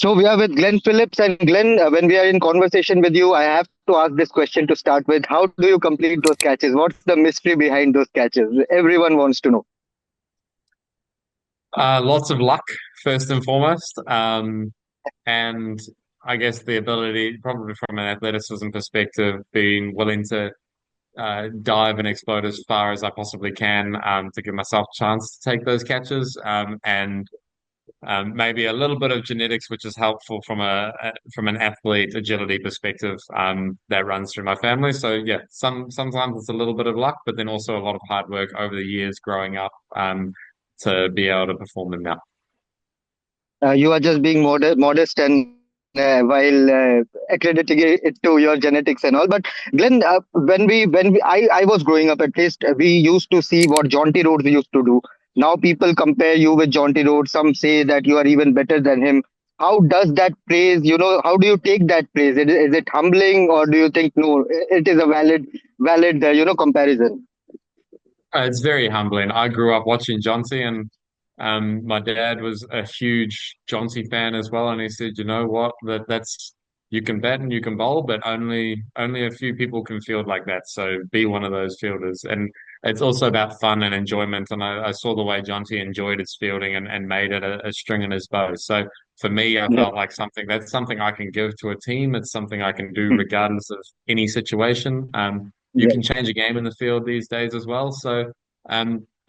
So we are with Glenn Phillips, and Glenn, when we are in conversation with you, I have to ask this question to start with. How do you complete those catches? What's the mystery behind those catches? Everyone wants to know. Lots of luck, first and foremost. And I guess the ability, probably from an athleticism perspective, being willing to dive and explode as far as I possibly can to give myself a chance to take those catches. And maybe a little bit of genetics, which is helpful from an athlete agility perspective that runs through my family. So yeah, sometimes it's a little bit of luck, but then also a lot of hard work over the years growing up to be able to perform them now. You are just being modest and while accrediting it to your genetics and all. But Glenn, I was growing up, at least we used to see what Jonty Rhodes used to do. Now people compare you with Jonty Rhodes. Some say that you are even better than him. How does that praise? How do you take that praise? Is it humbling, or do you think no, it is a valid comparison? It's very humbling. I grew up watching Jonty, and my dad was a huge Jonty fan as well. And he said, "You know what? That's you can bat and you can bowl, but only a few people can field like that. So be one of those fielders." And it's also about fun and enjoyment. And I saw the way Jonty enjoyed his fielding and made it a string in his bow. So for me, I Yeah. felt like that's something I can give to a team. It's something I can do regardless of any situation. You Yeah. can change a game in the field these days as well. So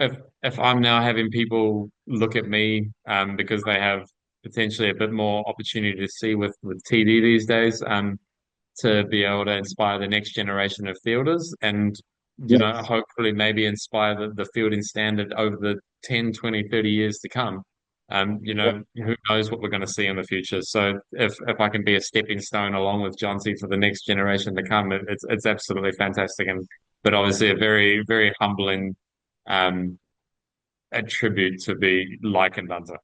if I'm now having people look at me because they have potentially a bit more opportunity to see with TD these days, to be able to inspire the next generation of fielders and hopefully maybe inspire the fielding standard over the 10, 20, 30 years to come. Who knows what we're going to see in the future. So if I can be a stepping stone along with Johnsy for the next generation to come, it's absolutely fantastic. And but obviously a very, very humbling um a tribute to be likened unto.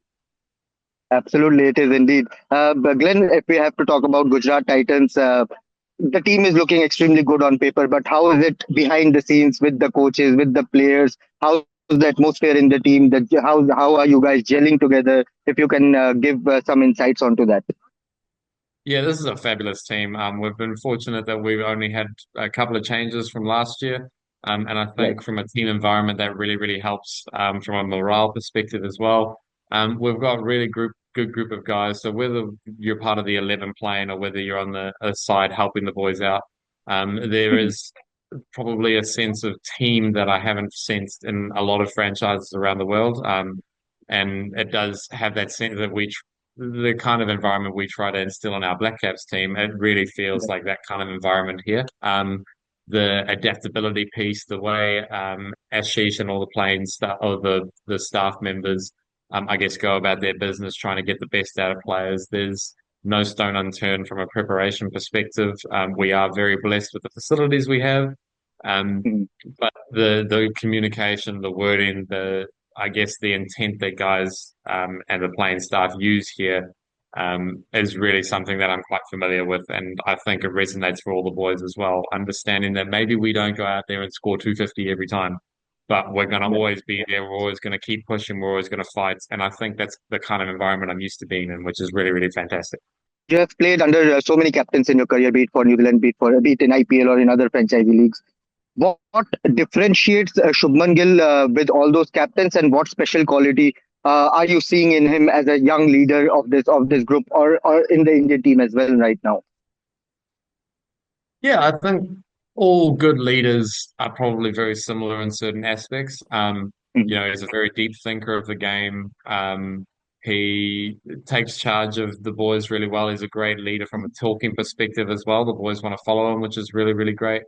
Absolutely, it is indeed. But Glenn, if we have to talk about Gujarat Titans, the team is looking extremely good on paper, but how is it behind the scenes with the coaches, with the players? How's the atmosphere in the team? How are you guys gelling together? If you can give some insights onto that. Yeah, this is a fabulous team. We've been fortunate that we've only had a couple of changes from last year. And I Right. think from a team environment, that really, really helps from a morale perspective as well. We've got really good group of guys. So whether you're part of the 11 playing or whether you're on the side helping the boys out, there is probably a sense of team that I haven't sensed in a lot of franchises around the world. And it does have that sense that the kind of environment we try to instill in our Black Caps team, it really feels like that kind of environment here. The adaptability piece, the way Ashish and all the playing staff or the staff members, I guess, go about their business trying to get the best out of players. There's no stone unturned from a preparation perspective. We are very blessed with the facilities we have. Um, Mhm. but the communication, the wording, the I guess the intent that guys and the playing staff use here is really something that I'm quite familiar with, and I think it resonates for all the boys as well. Understanding that maybe we don't go out there and score 250 every time, but we're going to Yeah. always be there. We're always going to keep pushing. We're always going to fight, and I think that's the kind of environment I'm used to being in, which is really, really fantastic. You have played under so many captains in your career, be it for New Zealand, be it in IPL or in other franchise leagues. What differentiates Shubman Gill with all those captains, and what special quality are you seeing in him as a young leader of this group, or in the Indian team as well right now? Yeah, I think all good leaders are probably very similar in certain aspects. Mhm. He's a very deep thinker of the game. He takes charge of the boys really well. He's a great leader from a talking perspective as well. The boys want to follow him, which is really, really great.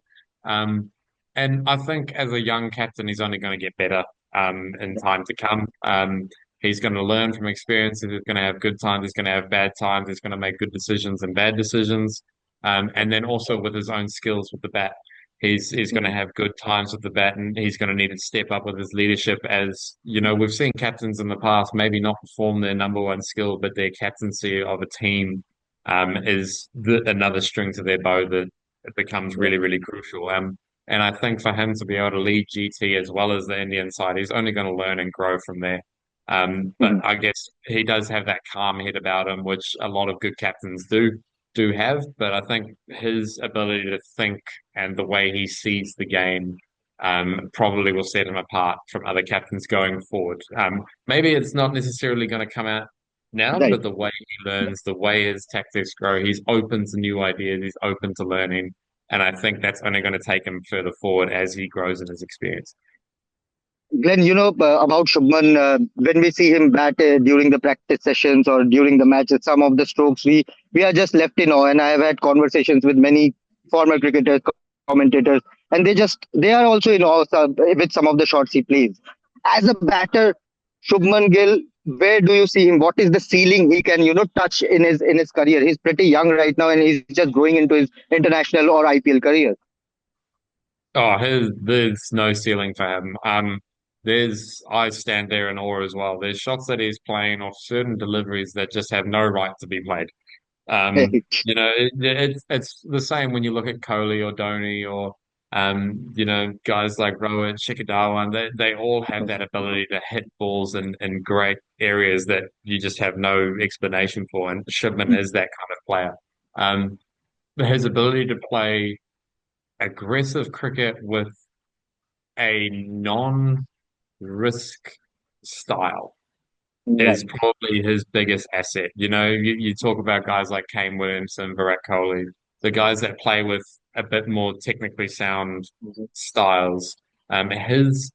Um, and I think as a young captain, he's only going to get better in time to come. He's going to learn from experience. He's going to have good times. He's going to have bad times. He's going to make good decisions and bad decisions. And then also with his own skills with the bat, he's going to have good times with the bat, and he's going to need to step up with his leadership. As you know, we've seen captains in the past maybe not perform their number one skill, but their captaincy of a team is another string to their bow that it becomes really, really crucial. And I think for him to be able to lead GT as well as the Indian side, he's only going to learn and grow from there. But Mhm. I guess he does have that calm head about him, which a lot of good captains do have. But I think his ability to think and the way he sees the game probably will set him apart from other captains going forward. Maybe it's not necessarily going to come out now, Right. but the way he learns, the way his tactics grow, he's open to new ideas, he's open to learning. And I think that's only going to take him further forward as he grows in his experience. Glenn, about Shubman, when we see him bat during the practice sessions or during the matches, some of the strokes, we are just left in awe. And I have had conversations with many former cricketers, commentators, and they are also in awe with some of the shots he plays. As a batter, Shubman Gill, where do you see him? What is the ceiling he can, touch in his career? He's pretty young right now, and he's just growing into his international or IPL career. Oh, there's no ceiling for him. I stand there in awe as well. There's shots that he's playing off certain deliveries that just have no right to be played. It's the same when you look at Kohli or Dhoni or guys like Rhodes, Shikadawa, and they all have that ability to hit balls in great areas that you just have no explanation for. And Shubman is that kind of player. Um, his ability to play aggressive cricket with a non-risk style is Right. probably his biggest asset. You talk about guys like Kane Williamson, Virat Kohli, the guys that play with a bit more technically sound styles. His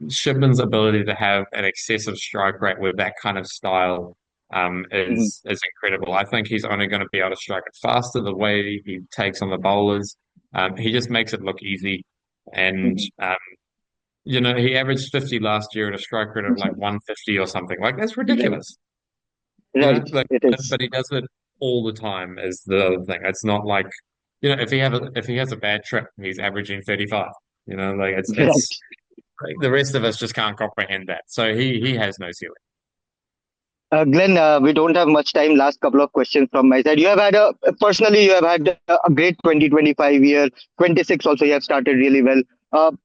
Shipman's ability to have an excessive strike rate with that kind of style Mhm. is incredible. I think he's only going to be able to strike it faster the way he takes on the bowlers. He just makes it look easy, and Mhm. he averaged 50 last year at a strike rate of like 150 or something. Like that's Right. ridiculous. Right. Like, It is. but he does it all the time is the other thing. It's not like, if he has a bad trip, he's averaging 35. Like it's Right. like the rest of us just can't comprehend that. So he has no ceiling. Glenn, we don't have much time. Last couple of questions from my side. Personally, you have had a great 2025 year. 26 also, you have started really well.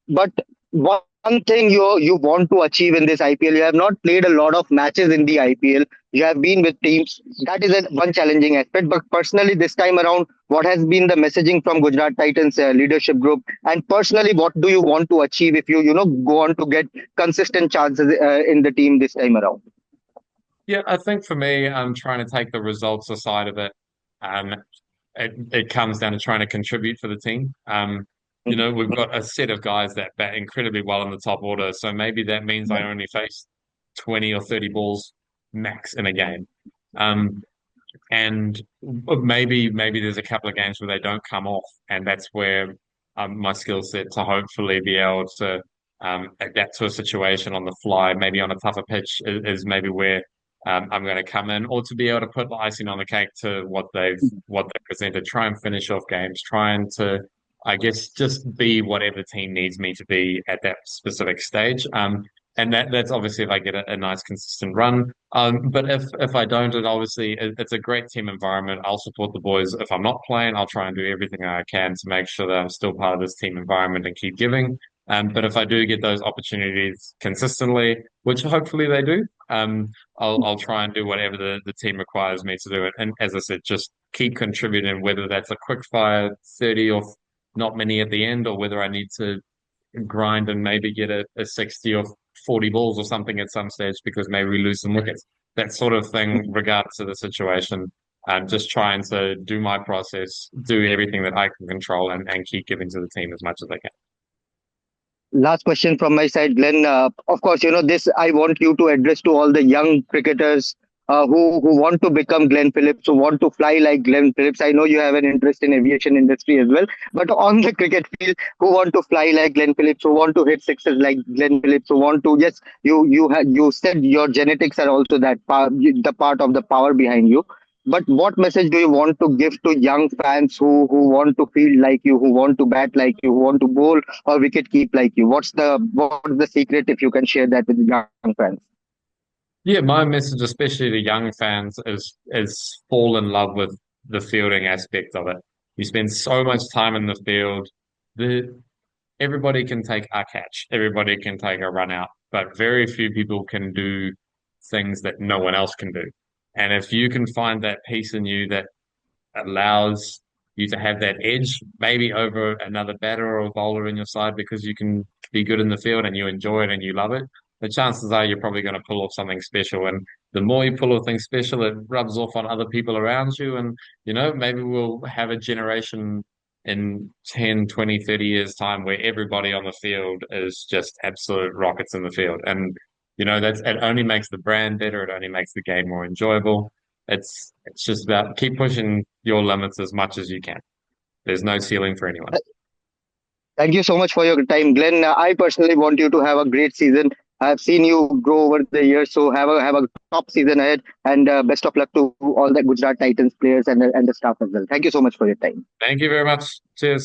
But one thing you want to achieve in this IPL, you have not played a lot of matches in the IPL. You have been with teams. That is one challenging aspect. But personally, this time around, what has been the messaging from Gujarat Titans leadership group? And personally, what do you want to achieve if you go on to get consistent chances in the team this time around? Yeah, I think for me, I'm trying to take the results aside of it. Um, it comes down to trying to contribute for the team. We've got a set of guys that bat incredibly well in the top order, so maybe that means I only face 20 or 30 balls max in a game. Um, and maybe there's a couple of games where they don't come off, and that's where my skill set to hopefully be able to adapt to a situation on the fly, maybe on a tougher pitch, is maybe where I'm going to come in, or to be able to put the icing on the cake to what they presented, try and finish off games, trying to, I guess, just be whatever the team needs me to be at that specific stage. And that's obviously if I get a nice consistent run. But if I don't, it's a great team environment. I'll support the boys. If I'm not playing, I'll try and do everything I can to make sure that I'm still part of this team environment and keep giving. But if I do get those opportunities consistently, which hopefully they do, I'll try and do whatever the team requires me to do it. And as I said, just keep contributing, whether that's a quick fire 30 or not many at the end, or whether I need to grind and maybe get a 60 or 40 balls or something at some stage because maybe we lose some wickets. That sort of thing, regardless of the situation. I'm just trying to do my process, do everything that I can control, and keep giving to the team as much as I can. Last question from my side, Glenn. Of course, this I want you to address to all the young cricketers who want to become Glenn Phillips, who want to fly like Glenn Phillips. I know you have an interest in aviation industry as well, but on the cricket field, who want to fly like Glenn Phillips, who want to hit sixes like Glenn Phillips, who want to yes, you said your genetics are also the part of the power behind you. But what message do you want to give to young fans who want to feel like you, who want to bat like you, who want to bowl or wicket keep like you? What's the secret if you can share that with young fans? Yeah, my message, especially to young fans, is fall in love with the fielding aspect of it. You spend so much time in the field. The Everybody can take a catch, everybody can take a run out, but very few people can do things that no one else can do. And if you can find that piece in you that allows you to have that edge, maybe over another batter or a bowler in your side, because you can be good in the field and you enjoy it and you love it, the chances are you're probably going to pull off something special. And the more you pull off things special, it rubs off on other people around you. And, maybe we'll have a generation in 10, 20, 30 years' time where everybody on the field is just absolute rockets in the field. And, it only makes the brand better. It only makes the game more enjoyable. It's just about keep pushing your limits as much as you can. There's no ceiling for anyone. Thank you so much for your time, Glenn. I personally want you to have a great season. I've seen you grow over the years, so have a top season ahead, and best of luck to all the Gujarat Titans players and the staff as well. Thank you so much for your time. Thank you very much. Cheers.